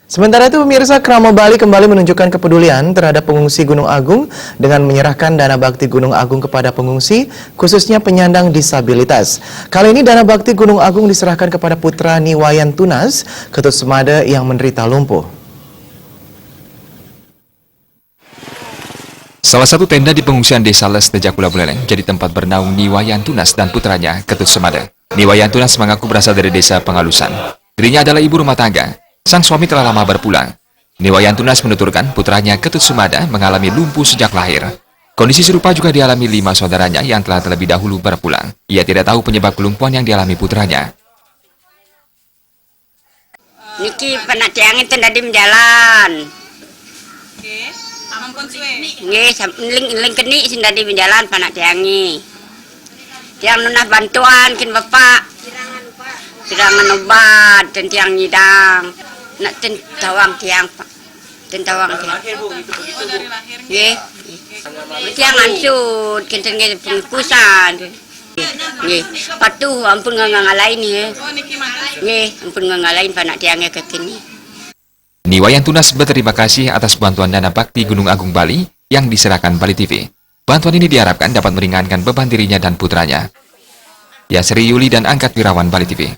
Sementara itu, pemirsa, Krama Bali kembali menunjukkan kepedulian terhadap pengungsi Gunung Agung dengan menyerahkan dana bakti Gunung Agung kepada pengungsi, khususnya penyandang disabilitas. Kali ini dana bakti Gunung Agung diserahkan kepada putra Niwayan Tunas, Ketut Sumada yang menderita lumpuh. Salah satu tenda di pengungsian desa Les Tejakula Buleleng jadi tempat bernaung Niwayan Tunas dan putranya Ketut Sumada. Niwayan Tunas mengaku berasal dari desa Pengalusan. Dirinya adalah ibu rumah tangga. Sang suami telah lama berpulang. Niwayan Tunas menuturkan putranya Ketut Sumada mengalami lumpuh sejak lahir. Kondisi serupa juga dialami 5 saudaranya yang telah terlebih dahulu berpulang. Ia tidak tahu penyebab kelumpuhan yang dialami putranya. Niki pernah tiangin tenda di jalan. Oke, ampun suwe. Nggih, ling keni sinda di jalan pernah tiangi. Tiang nunah bantuan kin bapak. Sirangan obat dan tiang nyidang. Nak tawang tiang pak. Tawang tiang. Dari lahir. Nggih. Tiang ansut kinten nggih pengkusan. Nggih. Patuh ampun ngalain nggih. Oh, niki mantan. Nggih, ampun ngalain panak tiangnya ke kini. Niwayan Tunas berterima kasih atas bantuan dana bakti Gunung Agung Bali yang diserahkan Bali TV. Bantuan ini diharapkan dapat meringankan beban dirinya dan putranya. Yasri Yuli dan Angkat Wirawan, Bali TV.